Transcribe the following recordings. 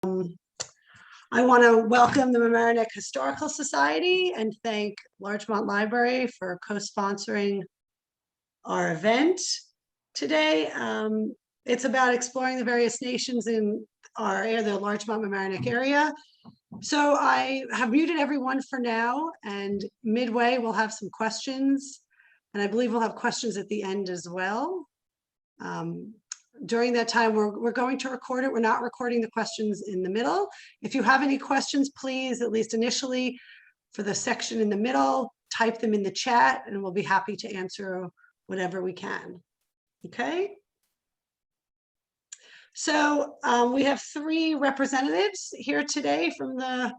I want to welcome the Mamaroneck Historical Society and thank Largemont Library for co-sponsoring our event today. It's about exploring the various nations in our area, the Larchmont-Mamaroneck area. So I have muted everyone for now, and midway we'll have some questions, and I believe we'll have questions at the end as well. During that time, we're going to record it. We're not recording the questions in the middle. If you have any questions, please, at least initially, for the section in the middle, type them in the chat, and we'll be happy to answer whatever we can. Okay? So we have three representatives here today from the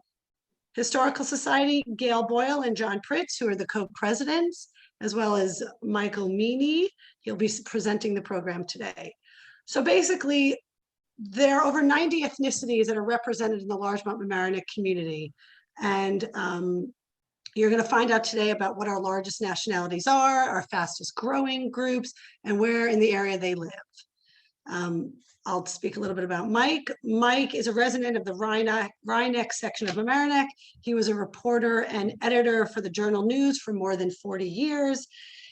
Historical Society, Gail Boyle and John Pritz, who are the co-presidents, as well as Michael Meany. He'll be presenting the program today. So basically, there are over 90 ethnicities that are represented in the Largemont-Mamaroneck community. And you're going to find out today about what our largest nationalities are, our fastest growing groups, and where in the area they live. I'll speak a little bit about Mike. Mike is a resident of the Rhinebeck section of Mamaroneck. He was a reporter and editor for the Journal News for more than 40 years.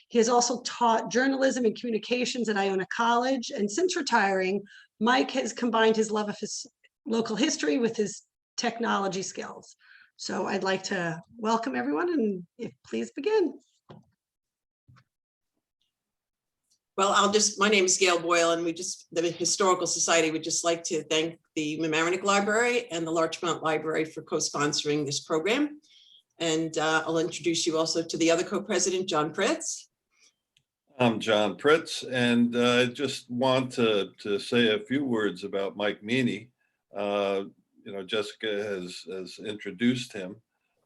He has also taught journalism and communications at Iona College. And since retiring, Mike has combined his love of his local history with his technology skills. So I'd like to welcome everyone, and please begin. Well, my name is Gail Boyle, and the Historical Society would just like to thank the Mamaroneck Library and the Larchmont Library for co-sponsoring this program. And I'll introduce you also to the other co-president, John Pritz. I'm John Pritz, and I just want to say a few words about Mike Meany. Jessica has introduced him.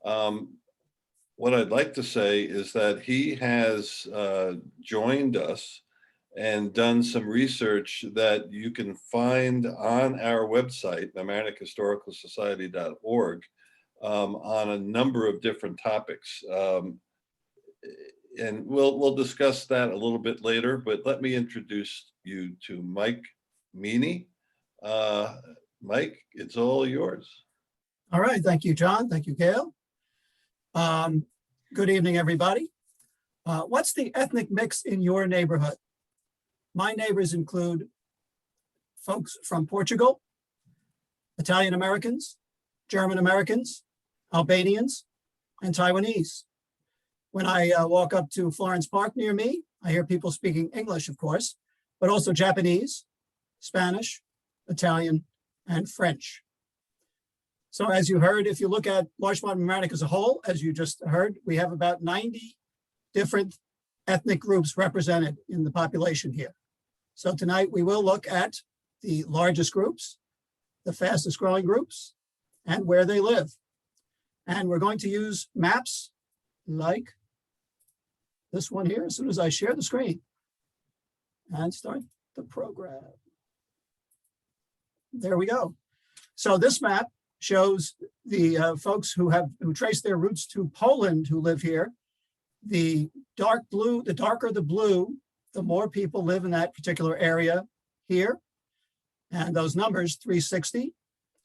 What I'd like to say is that he has joined us and done some research that you can find on our website, mamaroneckhistoricalsociety.org, on a number of different topics. And we'll discuss that a little bit later, but let me introduce you to Mike Meany. Mike, it's all yours. All right, thank you, John. Thank you, Gail. Good evening, everybody. What's the ethnic mix in your neighborhood? My neighbors include folks from Portugal, Italian Americans, German Americans, Albanians, and Taiwanese. When I walk up to Florence Park near me, I hear people speaking English, of course, but also Japanese, Spanish, Italian, and French. So as you heard, if you look at Larchmont-Mamaroneck as a whole, as you just heard, we have about 90 different ethnic groups represented in the population here. So tonight we will look at the largest groups, the fastest growing groups, and where they live. And we're going to use maps like this one here as soon as I share the screen and start the program. There we go. So this map shows the folks who trace their roots to Poland who live here. The dark blue, the darker the blue, the more people live in that particular area here. And those numbers, 360,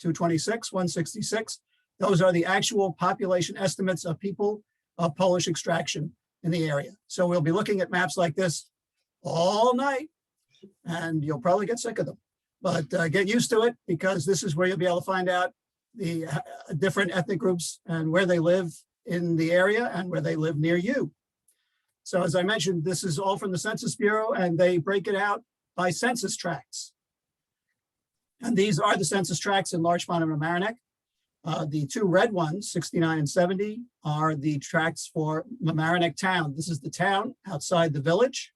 226, 166, those are the actual population estimates of people of Polish extraction in the area. So we'll be looking at maps like this all night, and you'll probably get sick of them. But get used to it, because this is where you'll be able to find out the different ethnic groups and where they live in the area and where they live near you. So as I mentioned, this is all from the Census Bureau, and they break it out by census tracts. And these are the census tracts in Larchmont and Mamaroneck. The two red ones, 69 and 70, are the tracts for Mamaroneck town. This is the town outside the village,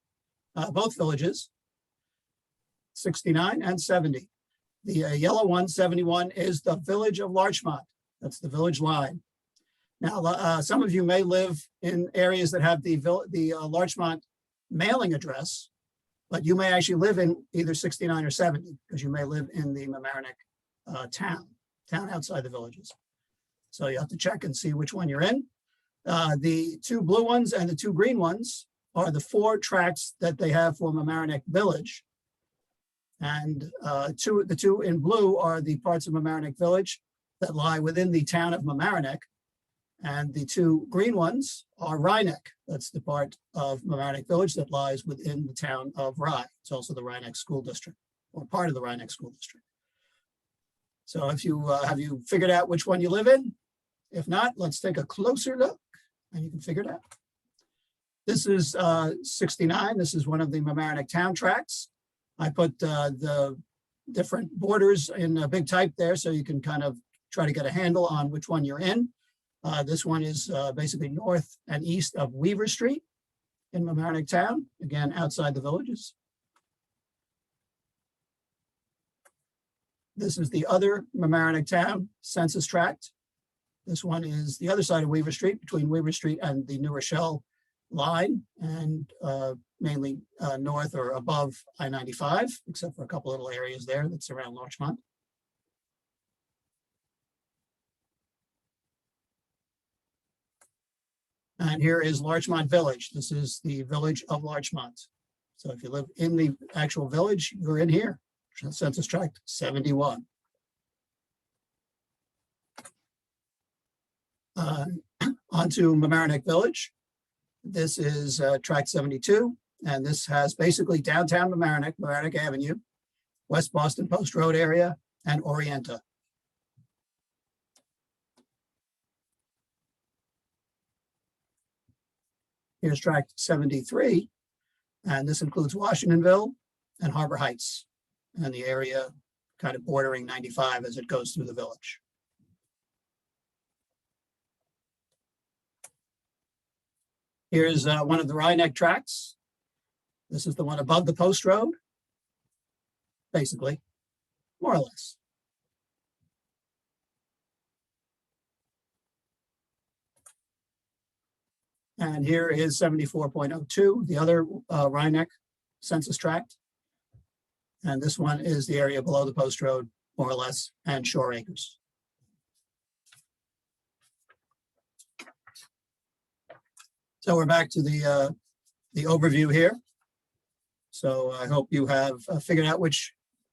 both villages, 69 and 70. The yellow one, 71, is the village of Larchmont. That's the village line. Now, some of you may live in areas that have the Larchmont mailing address, but you may actually live in either 69 or 70, because you may live in the Mamaroneck town outside the villages. So you have to check and see which one you're in. The two blue ones and the two green ones are the four tracts that they have for Mamaroneck Village. And the two in blue are the parts of Mamaroneck Village that lie within the town of Mamaroneck. And the two green ones are Ryeneck. That's the part of Mamaroneck Village that lies within the town of Rye. It's also the Ryeneck School District, or part of the Ryeneck School District. So if you have you figured out which one you live in? If not, let's take a closer look and you can figure it out. This is 69. This is one of the Mamaroneck town tracts. I put the different borders in big type there so you can kind of try to get a handle on which one you're in. This one is basically north and east of Weaver Street in Mamaroneck town, again, outside the villages. This is the other Mamaroneck town census tract. This one is the other side of Weaver Street, between Weaver Street and the New Rochelle line, and mainly north or above I-95, except for a couple little areas there that surround Larchmont. And here is Largemont Village. This is the village of Larchmont. So if you live in the actual village, you're in here, Census Tract 71. Onto Mamaroneck Village. This is Tract 72, and this has basically downtown Mamaroneck, Mamaroneck Avenue, West Boston Post Road area, and Orienta. Here's Tract 73, and this includes Washingtonville and Harbor Heights, and the area kind of bordering 95 as it goes through the village. Here's one of the Ryeneck tracts. This is the one above the post road, basically, more or less. And here is 74.02, the other Ryeneck census tract. And this one is the area below the post road, more or less, and Shore Acres. So we're back to the overview here. So I hope you have figured out which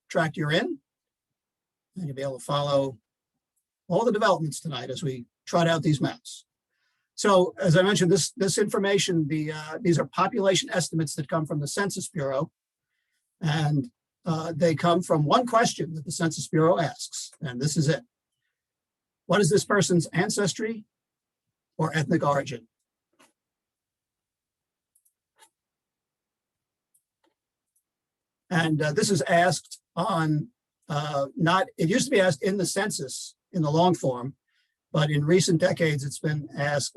tract you're in, and you'll be able to follow all the developments tonight as we trot out these maps. So as I mentioned, this information, these are population estimates that come from the Census Bureau, and they come from one question that the Census Bureau asks, and this is it. What is this person's ancestry or ethnic origin? And this is asked on, it used to be asked in the census in the long form, but in recent decades, it's been asked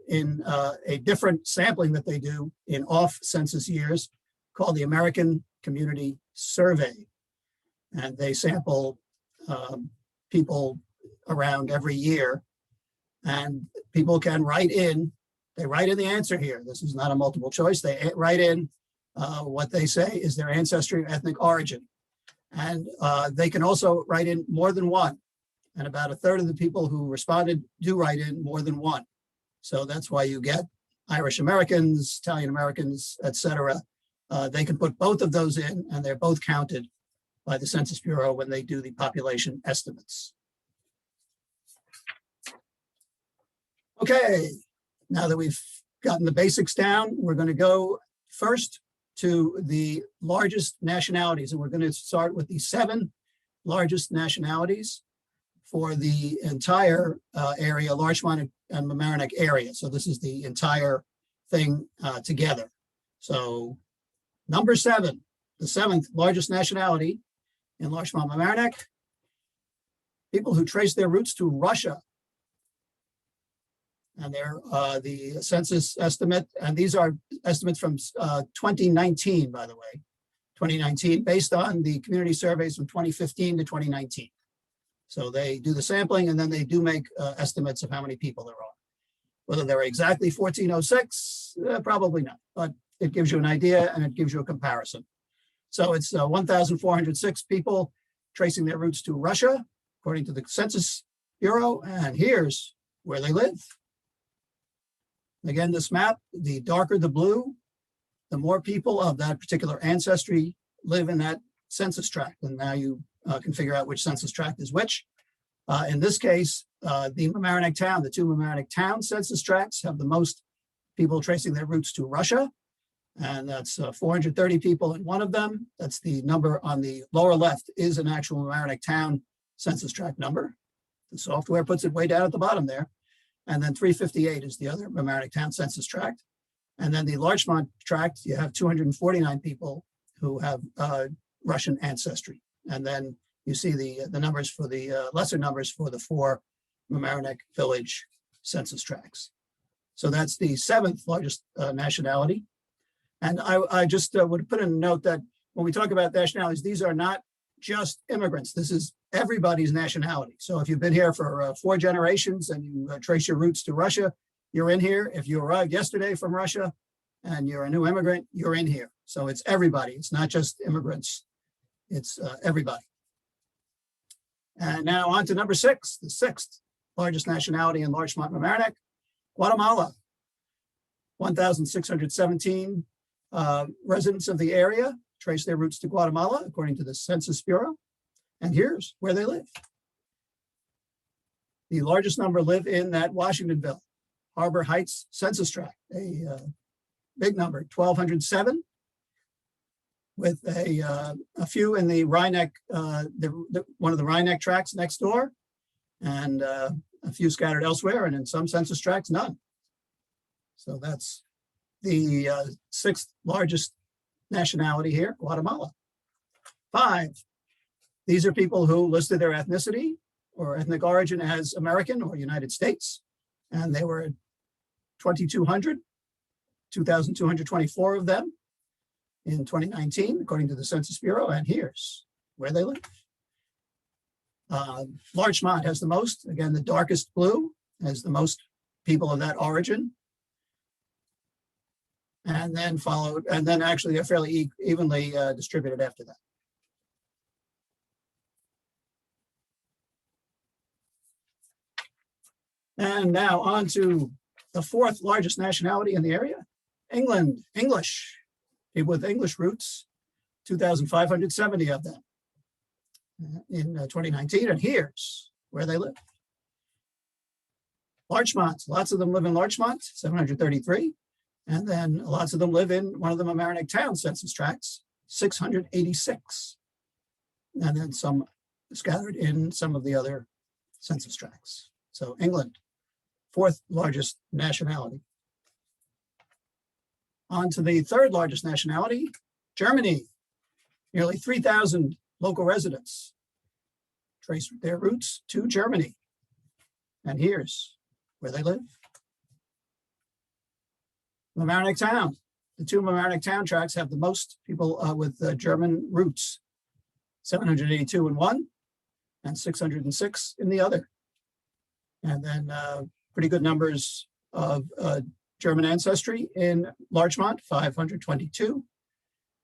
in a different sampling that they do in off census years called the American Community Survey. And they sample people around every year, and people can write in, they write in the answer here. This is not a multiple choice. They write in what they say is their ancestry or ethnic origin. And they can also write in more than one. And about a third of the people who responded do write in more than one. So that's why you get Irish Americans, Italian Americans, etc. They can put both of those in, and they're both counted by the Census Bureau when they do the population estimates. Okay, now that we've gotten the basics down, we're going to go first to the largest nationalities, and we're going to start with the 7 largest nationalities for the entire area, Larchmont and Mamaroneck area. So this is the entire thing together. So number 7, the 7th largest nationality in Larchmont-Mamaroneck, people who trace their roots to Russia. And they're the census estimate, and these are estimates from 2019, by the way, 2019, based on the community surveys from 2015 to 2019. So they do the sampling, and then they do make estimates of how many people there are. Whether they're exactly 1406, probably not, but it gives you an idea and it gives you a comparison. So it's 1,406 people tracing their roots to Russia, according to the Census Bureau, and here's where they live. Again, this map, the darker the blue, the more people of that particular ancestry live in that census tract. And now you can figure out which census tract is which. In this case, the Mamaroneck town, the two Mamaroneck town census tracts have the most people tracing their roots to Russia. And that's 430 people in one of them. That's the number on the lower left is an actual Mamaroneck town census tract number. The software puts it way down at the bottom there. And then 358 is the other Mamaroneck town census tract. And then the Larchmont tract, you have 249 people who have Russian ancestry. And then you see the numbers for the lesser numbers for the 4 Mamaroneck Village census tracts. So that's the 7th largest nationality. And I just would put in a note that when we talk about nationalities, these are not just immigrants. This is everybody's nationality. So if you've been here for 4 generations and you trace your roots to Russia, you're in here. If you arrived yesterday from Russia and you're a new immigrant, you're in here. So it's everybody. It's not just immigrants. It's everybody. And now on to number 6, the 6th largest nationality in Larchmont-Mamaroneck, Guatemala. 1,617 residents of the area trace their roots to Guatemala, according to the Census Bureau. And here's where they live. The largest number live in that Washingtonville, Harbor Heights census tract, a big number, 1,207, with a few in the Rhineck, one of the Rhineck tracts next door, and a few scattered elsewhere, and in some census tracts, none. So that's the 6th largest nationality here, Guatemala. 5, these are people who listed their ethnicity or ethnic origin as American or United States, and they were 2,224 of them in 2019, according to the Census Bureau, and here's where they live. Larchmont has the most, again, the darkest blue has the most people of that origin. And then followed, and then actually they're fairly evenly distributed after that. And now on to the 4th largest nationality in the area, England, English, people with English roots, 2,570 of them in 2019. And here's where they live. Larchmont, lots of them live in Larchmont, 733. And then lots of them live in one of the Mamaroneck town census tracts, 686. And then some scattered in some of the other census tracts. So England, 4th largest nationality. On to the 3rd largest nationality, Germany. Nearly 3,000 local residents trace their roots to Germany. And here's where they live. Mamaroneck town. The 2 Mamaroneck town tracts have the most people with German roots, 782 in one and 606 in the other. And then pretty good numbers of German ancestry in Larchmont, 522,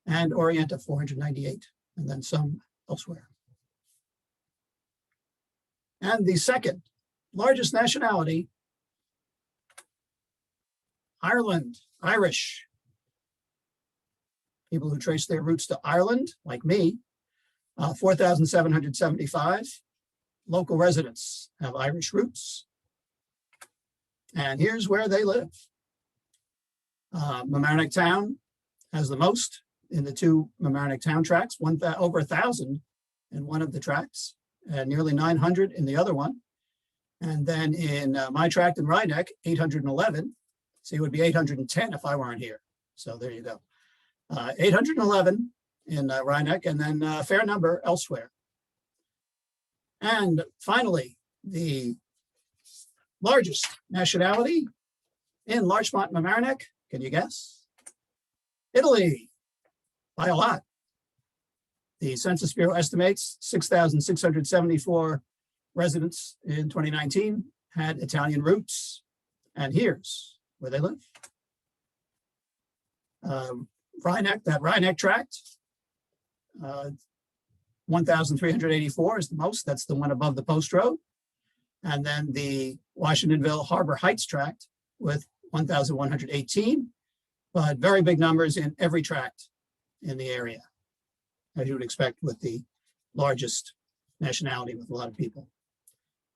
and Orienta, 498, and then some elsewhere. And the 2nd largest nationality, Ireland, Irish. People who trace their roots to Ireland, like me, 4,775. Local residents have Irish roots. And here's where they live. Mamaroneck town has the most in the 2 Mamaroneck town tracts, over 1,000 in one of the tracts, and nearly 900 in the other one. And then in my tract in Rhineck, 811. So it would be 810 if I weren't here. So there you go. 811 in Rhineck, and then a fair number elsewhere. And finally, the largest nationality in Larchmont-Mamaroneck, can you guess? Italy, by a lot. The Census Bureau estimates 6,674 residents in 2019 had Italian roots. And here's where they live. Rhineck, that Rhineck tract, 1,384 is the most. That's the one above the post road. And then the Washingtonville Harbor Heights tract with 1,118, but very big numbers in every tract in the area. as you would expect with the largest nationality with a lot of people.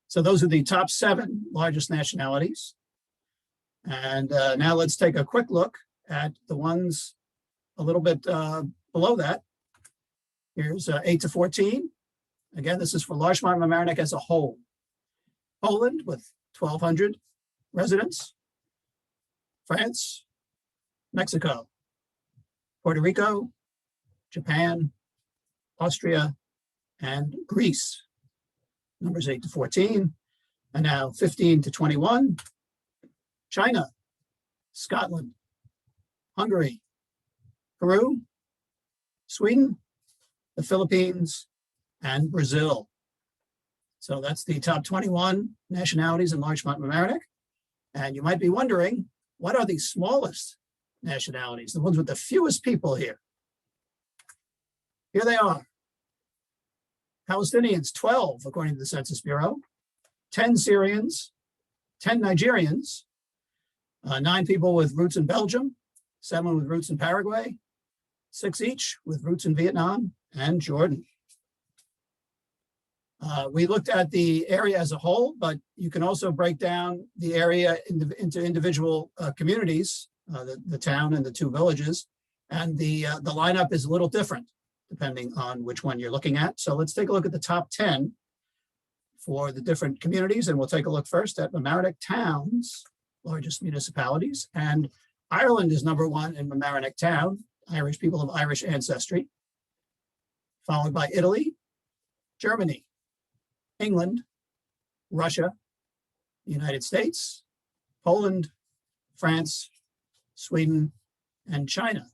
So those are the top 7 largest nationalities. And now let's take a quick look at the ones a little bit below that. Here's 8 to 14. Again, this is for Larchmont-Mamaroneck as a whole. Poland with 1,200 residents. France, Mexico, Puerto Rico, Japan, Austria, and Greece. Numbers 8 to 14. And now 15 to 21. China, Scotland, Hungary, Peru, Sweden, the Philippines, and Brazil. So that's the top 21 nationalities in Larchmont-Mamaroneck. And you might be wondering, what are the smallest nationalities, the ones with the fewest people here? Here they are. Palestinians, 12, according to the Census Bureau, 10 Syrians, 10 Nigerians, 9 people with roots in Belgium, 7 with roots in Paraguay, 6 each with roots in Vietnam and Jordan. We looked at the area as a whole, but you can also break down the area into individual communities, the town and the 2 villages, and the lineup is a little different depending on which one you're looking at. So let's take a look at the top 10 for the different communities, and we'll take a look first at Mamaroneck Town's largest municipalities. And Ireland is number 1 in Mamaroneck Town, Irish people of Irish ancestry, followed by Italy, Germany, England, Russia, the United States, Poland, France, Sweden, and China.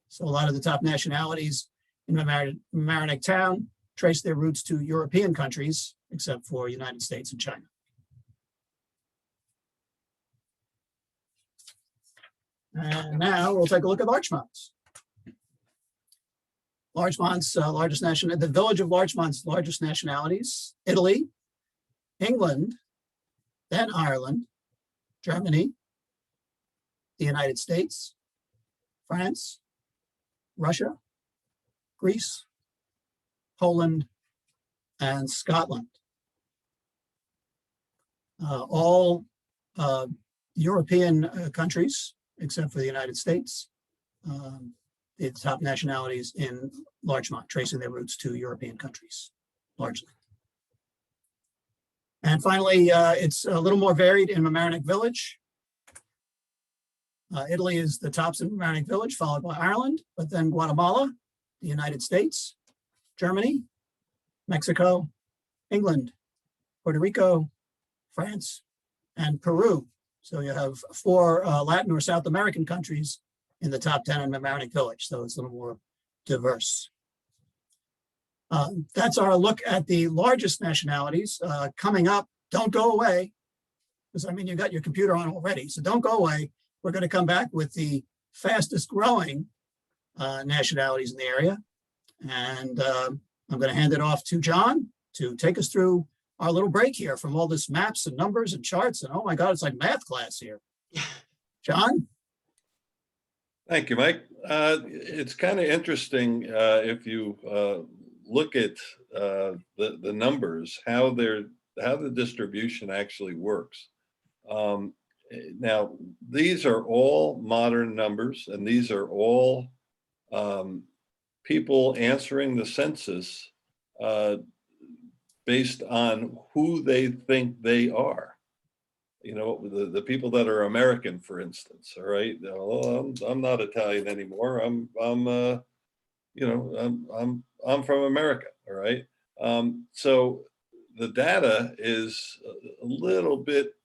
So a lot of the top nationalities in Mamaroneck Town trace their roots to European countries, except for United States and China. And now we'll take a look at Larchmont's. Larchmont's largest national, the village of Larchmont's largest nationalities: Italy, England, then Ireland, Germany, the United States, France, Russia, Greece, Poland, and Scotland. All European countries, except for the United States. The top nationalities in Larchmont, tracing their roots to European countries, largely. And finally, it's a little more varied in Mamaroneck Village. Italy is the tops in Mamaroneck Village, followed by Ireland, but then Guatemala, the United States, Germany, Mexico, England, Puerto Rico, France, and Peru. So you have 4 Latin or South American countries in the top 10 in Mamaroneck Village, so it's a little more diverse. That's our look at the largest nationalities. Coming up, don't go away, because I mean, you got your computer on already, so don't go away. We're going to come back with the fastest growing nationalities in the area. And I'm going to hand it off to John to take us through our little break here from all this maps and numbers and charts. And oh my God, it's like math class here. John? Thank you, Mike. It's kind of interesting if you look at the numbers, how the distribution actually works. Now, these are all modern numbers, and these are all people answering the census based on who they think they are. You know, the people that are American, for instance. All right, well, I'm not Italian anymore. I'm from America. All right. So the data is a little bit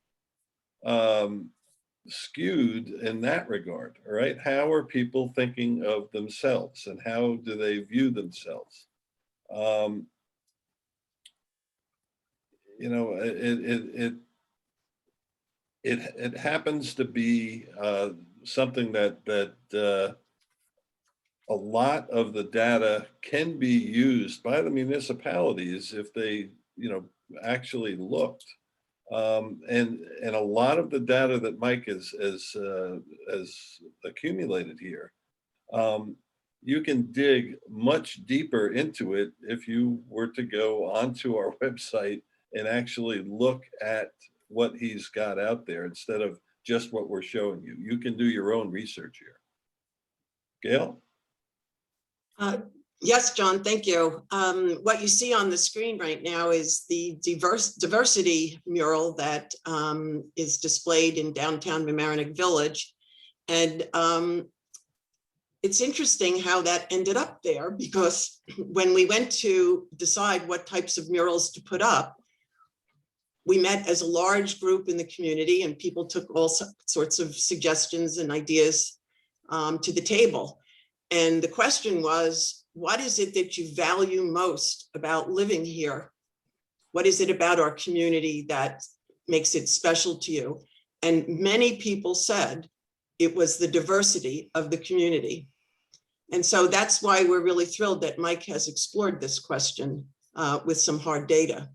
skewed in that regard. All right. How are people thinking of themselves, and how do they view themselves? You know, it happens to be something that a lot of the data can be used by the municipalities if they, actually looked. And a lot of the data that Mike has accumulated here you can dig much deeper into it if you were to go onto our website and actually look at what he's got out there instead of just what we're showing you. You can do your own research here. Gail? Yes, John, thank you. What you see on the screen right now is the diversity mural that is displayed in downtown Mamaroneck Village. And it's interesting how that ended up there, because when we went to decide what types of murals to put up, we met as a large group in the community, and people took all sorts of suggestions and ideas to the table. And the question was, what is it that you value most about living here? What is it about our community that makes it special to you? And many people said it was the diversity of the community. And so that's why we're really thrilled that Mike has explored this question with some hard data.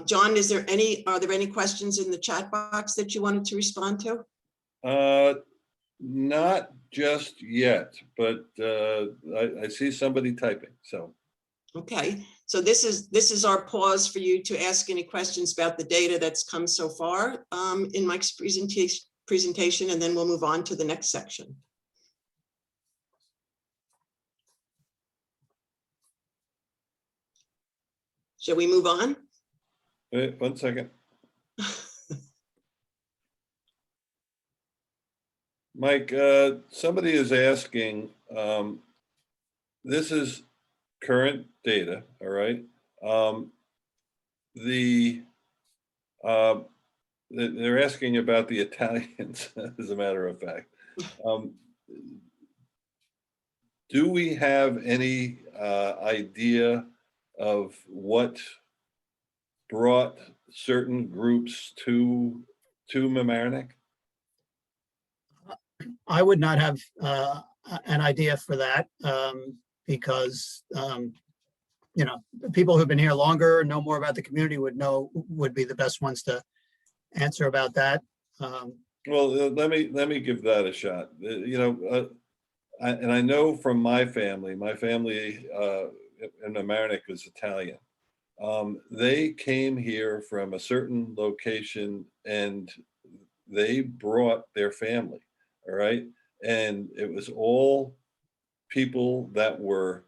John, are there any questions in the chat box that you wanted to respond to? Not just yet, but I see somebody typing, so. Okay, so this is our pause for you to ask any questions about the data that's come so far in Mike's presentation, and then we'll move on to the next section. Shall we move on? Wait, 1 second. Mike, somebody is asking, this is current data, all right? They're asking about the Italians, as a matter of fact. Do we have any idea of what brought certain groups to Mamaroneck? I would not have an idea for that because, you know, people who've been here longer, know more about the community would be the best ones to answer about that. Well, let me give that a shot. You know, and I know from my family in Mamaroneck is Italian. They came here from a certain location and they brought their family, all right? And it was all people that were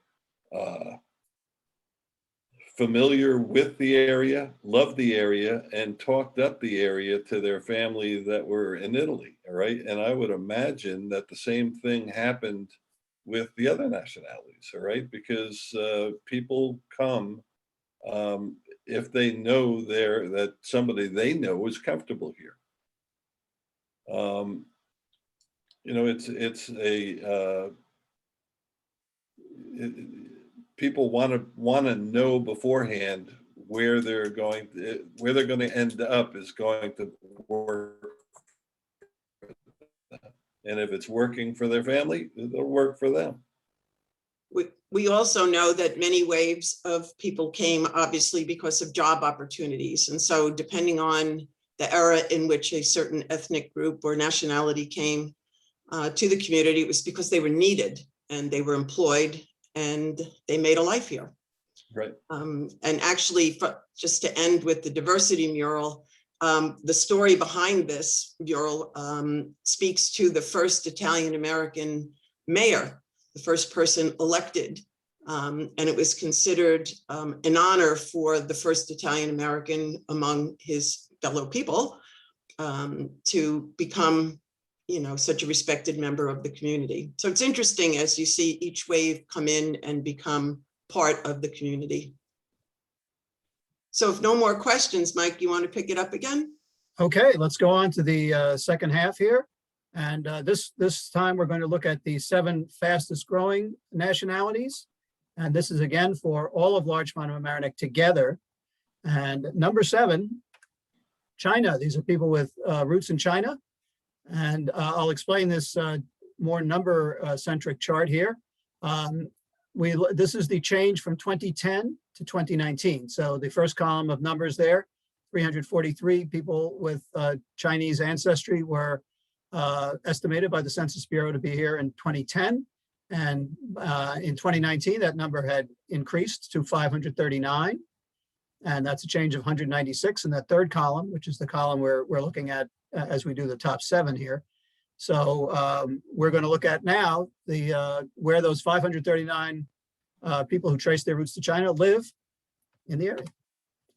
familiar with the area, loved the area, and talked up the area to their family that were in Italy, all right? And I would imagine that the same thing happened with the other nationalities, all right? Because people come if they know that somebody they know is comfortable here. You know, people want to know beforehand where they're going to end up is going to work. And if it's working for their family, it'll work for them. We also know that many waves of people came obviously because of job opportunities. And so depending on the era in which a certain ethnic group or nationality came to the community, it was because they were needed and they were employed and they made a life here. Right. And actually, just to end with the diversity mural, the story behind this mural speaks to the first Italian-American mayor, the first person elected. And it was considered an honor for the first Italian-American among his fellow people to become, you know, such a respected member of the community. So it's interesting as you see each wave come in and become part of the community. So if no more questions, Mike, you want to pick it up again? Okay, let's go on to the second half here. And this time we're going to look at the 7 fastest growing nationalities. And this is again for all of Larchmont-Mamaroneck together. And number 7, China. These are people with roots in China. And I'll explain this more number-centric chart here. This is the change from 2010 to 2019. So the first column of numbers there, 343 people with Chinese ancestry were estimated by the Census Bureau to be here in 2010. And in 2019, that number had increased to 539. And that's a change of 196 in that third column, which is the column we're looking at as we do the top 7 here. So we're going to look at now the where those 539 people who trace their roots to China live in the area.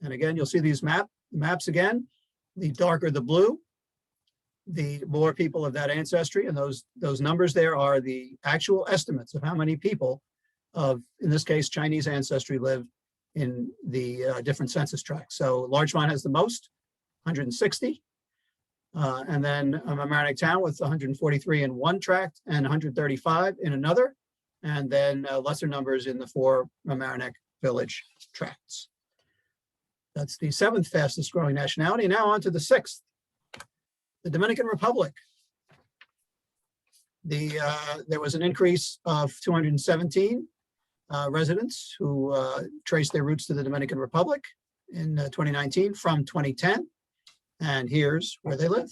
And again, you'll see these maps again. The darker the blue, the more people of that ancestry, and those numbers there are the actual estimates of how many people of, in this case, Chinese ancestry live in the different census tracts. So Larchmont has the most, 160. And then Mamaroneck Town with 143 in one tract and 135 in another. And then lesser numbers in the 4 Mamaroneck Village tracts. That's the 7th fastest growing nationality. Now on to the 6th, the Dominican Republic. There was an increase of 217 residents who traced their roots to the Dominican Republic in 2019 from 2010. And here's where they live.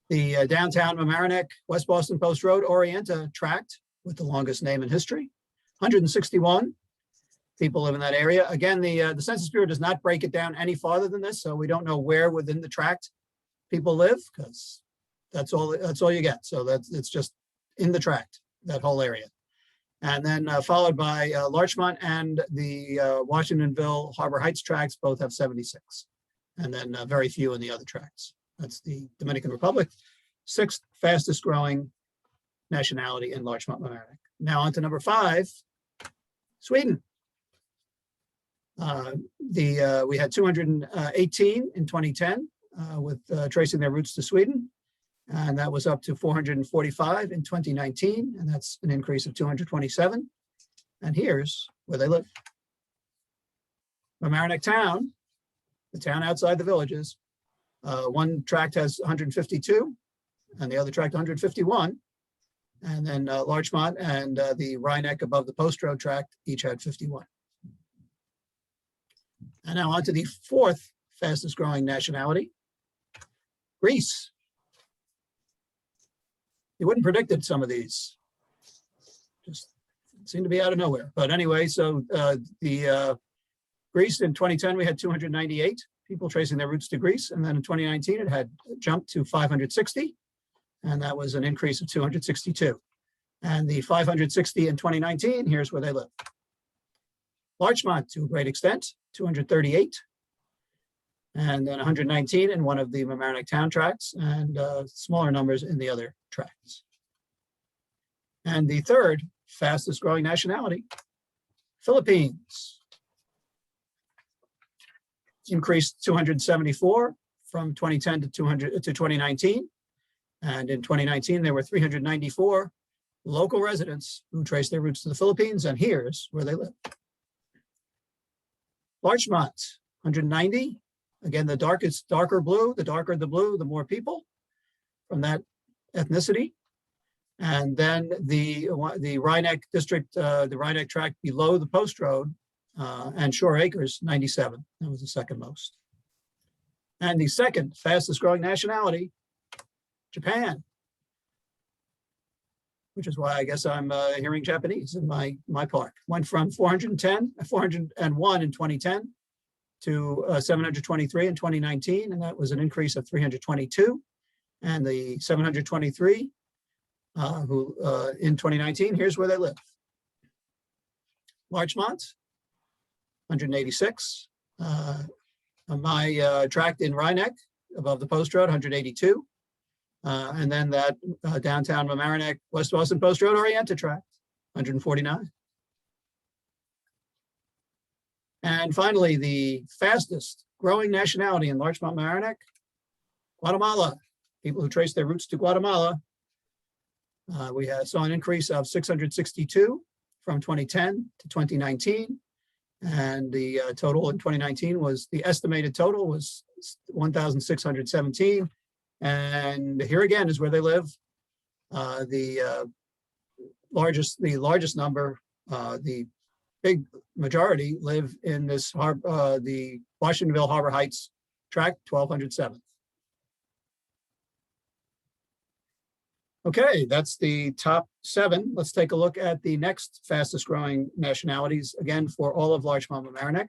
The downtown Mamaroneck, West Boston Post Road, Orienta tract with the longest name in history. 161 people live in that area. Again, the Census Bureau does not break it down any farther than this, so we don't know where within the tract people live, because that's all you get. So it's just in the tract, that whole area. And then followed by Larchmont and the Washingtonville Harbor Heights tracts, both have 76. And then very few in the other tracts. That's the Dominican Republic, 6th fastest growing nationality in Larchmont-Mamaroneck. Now on to number 5, Sweden. We had 218 in 2010 with tracing their roots to Sweden. And that was up to 445 in 2019. And that's an increase of 227. And here's where they live. Mamaroneck Town, the town outside the villages. One tract has 152 and the other tract 151. And then Larchmont and the Rhineck above the Post Road tract each had 51. And now on to the 4th fastest growing nationality, Greece. You wouldn't predicted some of these, just seem to be out of nowhere. But anyway, so Greece in 2010, we had 298 people tracing their roots to Greece. And then in 2019, it had jumped to 560. And that was an increase of 262. And the 560 in 2019, here's where they live. Larchmont, to a great extent, 238. And then 119 in one of the Mamaroneck Town tracts, and smaller numbers in the other tracts. And the 3rd fastest growing nationality, Philippines. Increased 274 from 2010 to 2019. And in 2019, there were 394 local residents who traced their roots to the Philippines, and here's where they live. Larchmont, 190. Again, the darker blue, the darker the blue, the more people from that ethnicity. And then the Rhineck district, the Rhineck tract below the Post Road and Shore Acres, 97. That was the second most. And the 2nd fastest growing nationality, Japan, which is why I guess I'm hearing Japanese in my park. Went from 401 in 2010 to 723 in 2019, and that was an increase of 322. And the 723 who in 2019, here's where they live. Larchmont, 186. My tract in Rhineck, above the Post Road, 182. And then that downtown Mamaroneck, West Boston Post Road, Orienta tract, 149. And finally, the fastest growing nationality in Larchmont-Mamaroneck, Guatemala. People who trace their roots to Guatemala. We saw an increase of 662 from 2010 to 2019. And the total in 2019 was, the estimated total was 1,617. And here again is where they live. The largest number, the big majority live in this the Washingtonville Harbor Heights tract, 1,207. Okay, that's the top 7. Let's take a look at the next fastest growing nationalities, again, for all of Larchmont-Mamaroneck.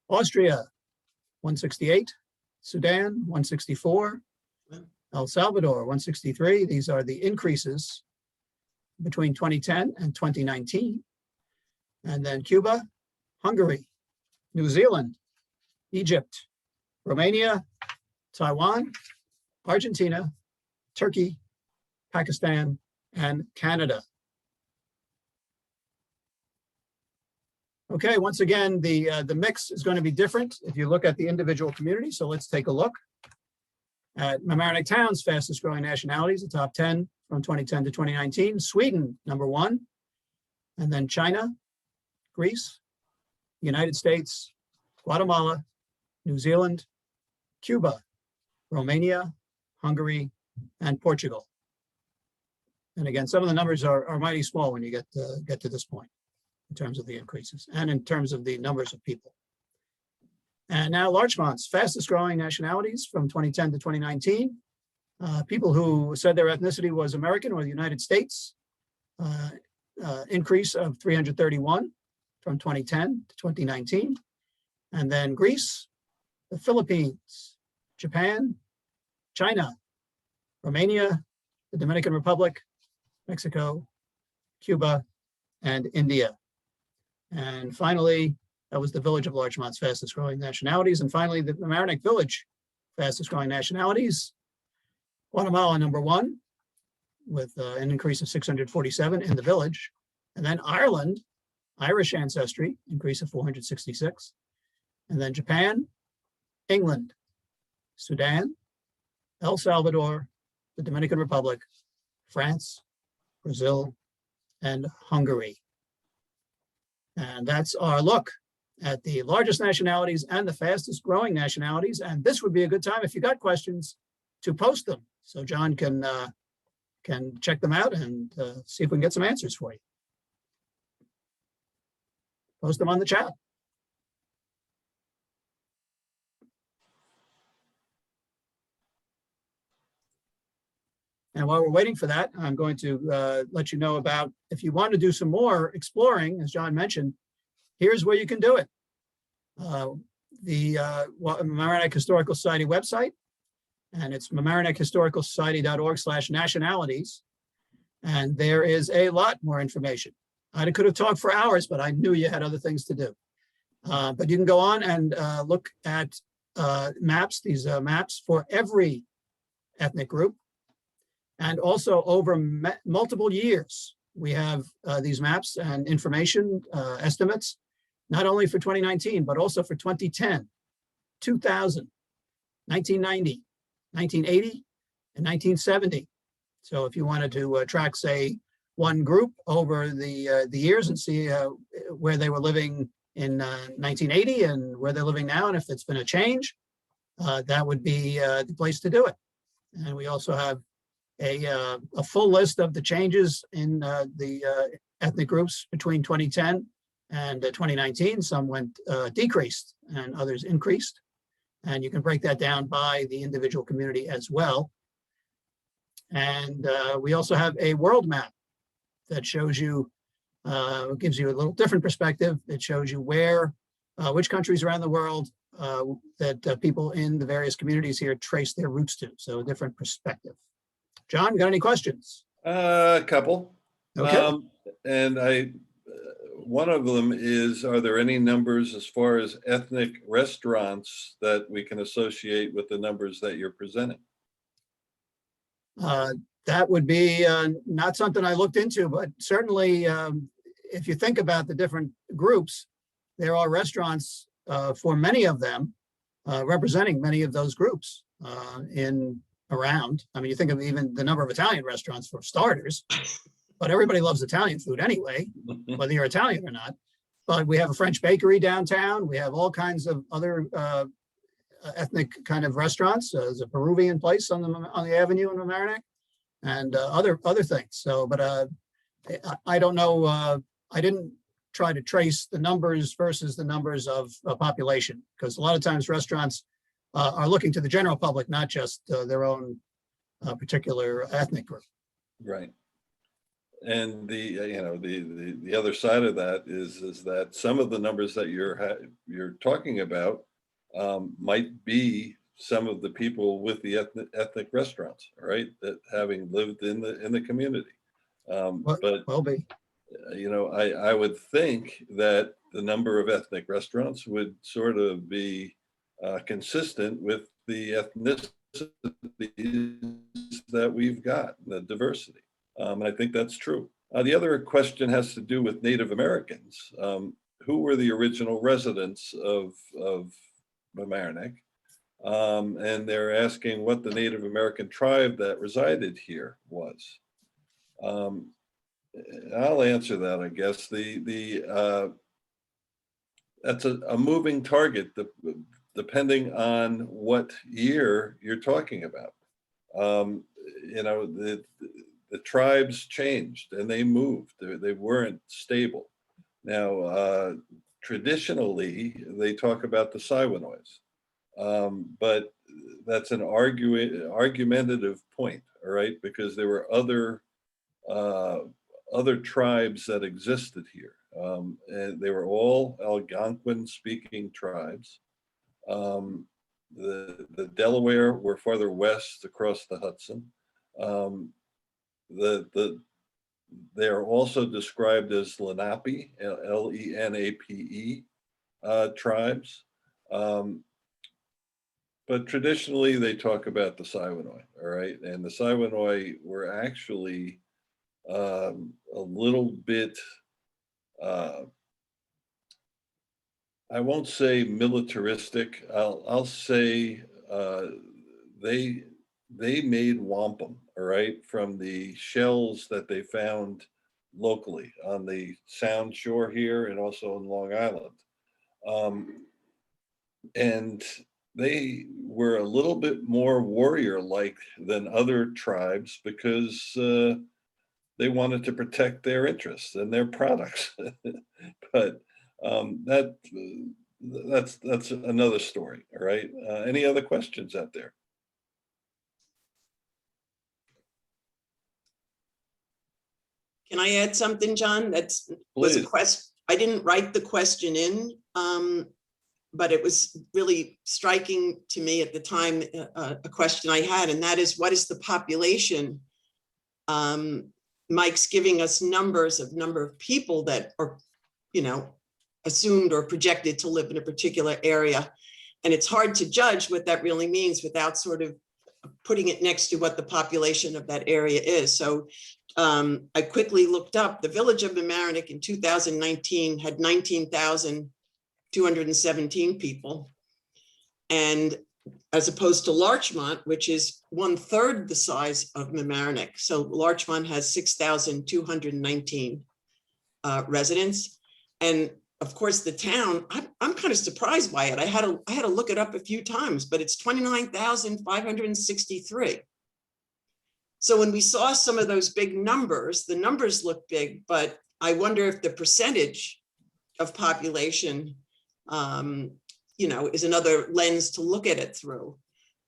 Austria, 168, Sudan, 164, El Salvador, 163. These are the increases between 2010 and 2019. And then Cuba, Hungary, New Zealand, Egypt, Romania, Taiwan, Argentina, Turkey, Pakistan, and Canada. Okay, once again, the mix is going to be different if you look at the individual communities. So let's take a look at Mamaroneck Town's fastest growing nationalities, the top 10 from 2010 to 2019. Sweden, number 1, and then China, Greece, United States, Guatemala, New Zealand, Cuba, Romania, Hungary, and Portugal. And again, some of the numbers are mighty small when you get to this point in terms of the increases and in terms of the numbers of people. And now Larchmont's fastest growing nationalities from 2010 to 2019. People who said their ethnicity was American or the United States, increase of 331 from 2010 to 2019. And then Greece, the Philippines, Japan, China, Romania, the Dominican Republic, Mexico, Cuba, and India. And finally, that was the village of Larchmont's fastest growing nationalities. And finally, the Mamaroneck Village, fastest growing nationalities. Guatemala, number 1, with an increase of 647 in the village. And then Ireland, Irish ancestry, increase of 466. And then Japan, England, Sudan, El Salvador, the Dominican Republic, France, Brazil, and Hungary. And that's our look at the largest nationalities and the fastest growing nationalities. And this would be a good time, if you got questions, to post them so John can check them out and see if we can get some answers for you. Post them on the chat. And while we're waiting for that, I'm going to let you know about, if you want to do some more exploring, as John mentioned, here's where you can do it. The Mamaroneck Historical Society website, and it's mamaroneckhistoricalsociety.org/nationalities. And there is a lot more information. I could have talked for hours, but I knew you had other things to do. But you can go on and look at maps, these maps for every ethnic group. And also over multiple years, we have these maps and information estimates, not only for 2019, but also for 2010, 2000, 1990, 1980, and 1970. So if you wanted to track, say, one group over the years and see where they were living in 1980 and where they're living now, and if it's been a change, that would be the place to do it. And we also have a full list of the changes in the ethnic groups between 2010 and 2019. Some went decreased and others increased. And you can break that down by the individual community as well. And we also have a world map that shows you, gives you a little different perspective. It shows you where, which countries around the world that people in the various communities here trace their roots to. So a different perspective. John, got any questions? A couple. Okay. And one of them is, are there any numbers as far as ethnic restaurants that we can associate with the numbers that you're presenting? That would be not something I looked into, but certainly if you think about the different groups, there are restaurants for many of them representing many of those groups around. I mean, you think of even the number of Italian restaurants for starters, but everybody loves Italian food anyway, whether you're Italian or not. But we have a French bakery downtown. We have all kinds of other ethnic kind of restaurants. There's a Peruvian place on the avenue in Mamaroneck, and other things. So, but I don't know. I didn't try to trace the numbers versus the numbers of population, because a lot of times restaurants are looking to the general public, not just their own particular ethnic group. Right. And the other side of that is that some of the numbers that you're talking about might be some of the people with the ethnic restaurants, right? That having lived in the community. But Will be. I would think that the number of ethnic restaurants would sort of be consistent with the ethnicities that we've got, the diversity. And I think that's true. The other question has to do with Native Americans. Who were the original residents of Mamaroneck? And they're asking what the Native American tribe that resided here was. I'll answer that, I guess. That's a moving target, depending on what year you're talking about. The tribes changed and they moved. They weren't stable. Now, traditionally, they talk about the Siwanoys, but that's an argumentative point, all right? Because there were other tribes that existed here, and they were all Algonquin-speaking tribes. The Delaware were farther west across the Hudson. They are also described as Lenape, Lenape tribes. But traditionally, they talk about the Siwanoy, all right? And the Siwanoy were actually a little bit, I won't say militaristic. I'll say they made wampum, all right, from the shells that they found locally on the Sound Shore here and also in Long Island. And they were a little bit more warrior-like than other tribes because they wanted to protect their interests and their products. But that's another story, all right? Any other questions out there? Can I add something, John? Was a Please. question. I didn't write the question in, but it was really striking to me at the time, a question I had, and that is, what is the population? Mike's giving us numbers of number of people that are, assumed or projected to live in a particular area. And it's hard to judge what that really means without sort of putting it next to what the population of that area is. So I quickly looked up, the village of Mamaroneck in 2019 had 19,217 people. And as opposed to Larchmont, which is 1/3 the size of Mamaroneck. So Larchmont has 6,219 residents. And of course, the town, I'm kind of surprised by it. I had to look it up a few times, but it's 29,563. So when we saw some of those big numbers, the numbers look big, but I wonder if the percentage of population, is another lens to look at it through,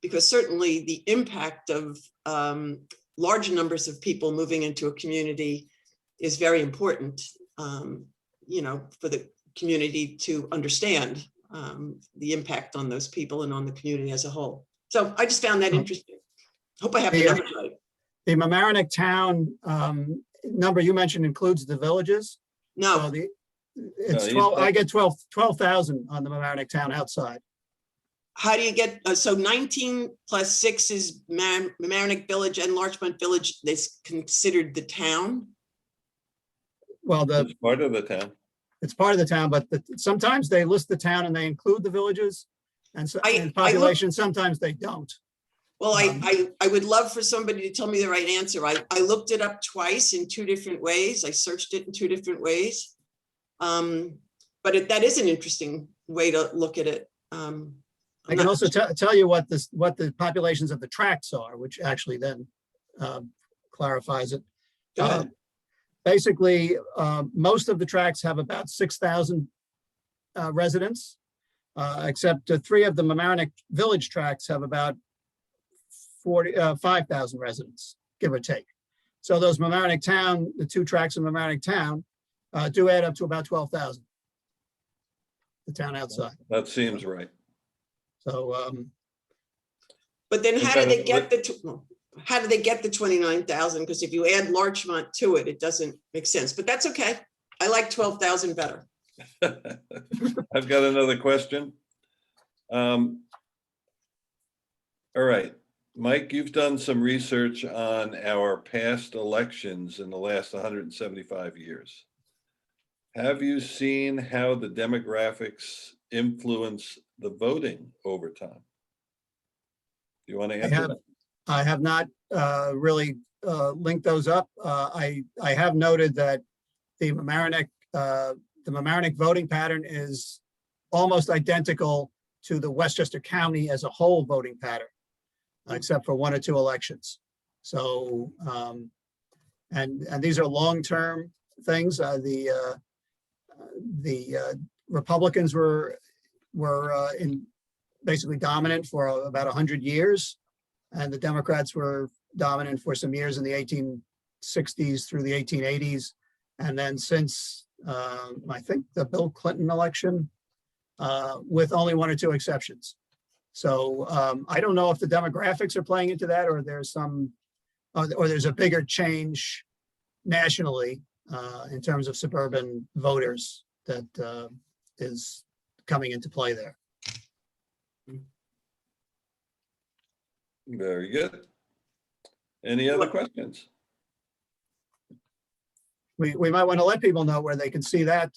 because certainly the impact of large numbers of people moving into a community is very important, for the community to understand the impact on those people and on the community as a whole. So I just found that interesting. Hope I have the numbers right. The Mamaroneck town number you mentioned includes the villages. No. So it's 12. I get 12,000 on the Mamaroneck town outside. How do you get, so 19 plus 6 is Mamaroneck Village and Larchmont Village, that's considered the town? Well, It's part of the town. it's part of the town, but sometimes they list the town and they include the villages and population. Sometimes they don't. Well, I would love for somebody to tell me the right answer. I looked it up twice in 2 different ways. I searched it in 2 different ways. But that is an interesting way to look at it. I can also tell you what the populations of the tracts are, which actually then clarifies it. Go ahead. Basically, most of the tracts have about 6,000 residents, except 3 of the Mamaroneck Village tracts have about 5,000 residents, give or take. So those Mamaroneck Town, the 2 tracts in Mamaroneck Town do add up to about 12,000. The town outside. That seems right. So, But then how Okay, do they get how do they get the 29,000? Because if you add Larchmont to it, it doesn't make sense, but that's okay. I like 12,000 better. I've got another question. All right, Mike, you've done some research on our past elections in the last 175 years. Have you seen how the demographics influence the voting over time? Do you want to answer that? I have not really linked those up. I have noted that the Mamaroneck voting pattern is almost identical to the Westchester County as a whole voting pattern, except for 1 or 2 elections. So, and these are long-term things. The Republicans were in basically dominant for about 100 years, and the Democrats were dominant for some years in the 1860s through the 1880s. And then since, I think, the Bill Clinton election, with only 1 or 2 exceptions. So I don't know if the demographics are playing into that, or there's a bigger change nationally in terms of suburban voters that is coming into play there. Very good. Any other questions? We might want to let people know where they can see that.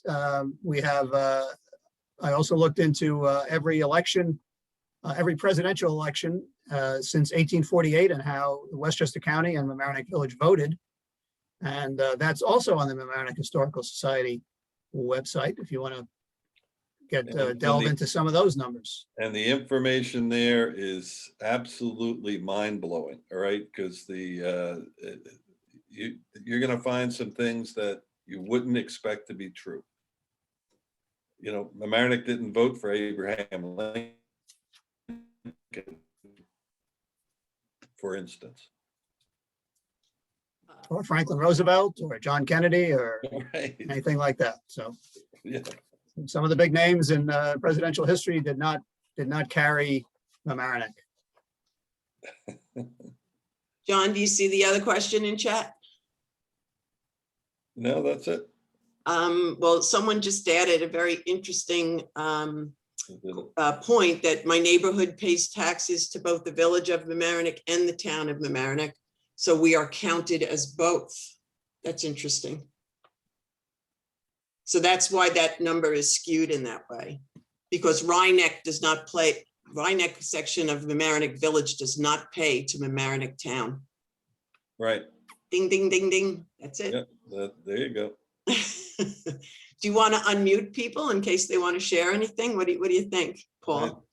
We have, I also looked into every election, every presidential election since 1848 and how Westchester County and Mamaroneck Village voted. And that's also on the Mamaroneck Historical Society website if you want to delve into some of those numbers. And the information there is absolutely mind-blowing, all right? Because you're going to find some things that you wouldn't expect to be true. You know, Mamaroneck didn't vote for Abraham Lincoln, for instance. Or Franklin Roosevelt or John Kennedy or Right. anything like that. So Yeah. some of the big names in presidential history did not carry Mamaroneck. John, do you see the other question in chat? No, that's it. Well, someone just added a very interesting point that my neighborhood pays taxes to both the village of Mamaroneck and the town of Mamaroneck. So we are counted as both. That's interesting. So that's why that number is skewed in that way, because Rhinebeck does not play, Rhinebeck section of Mamaroneck Village does not pay to Mamaroneck Town. Right. Ding, ding, ding, ding. That's it. Yeah, there you go. Do you want to unmute people in case they want to share anything? What do you think, Paul?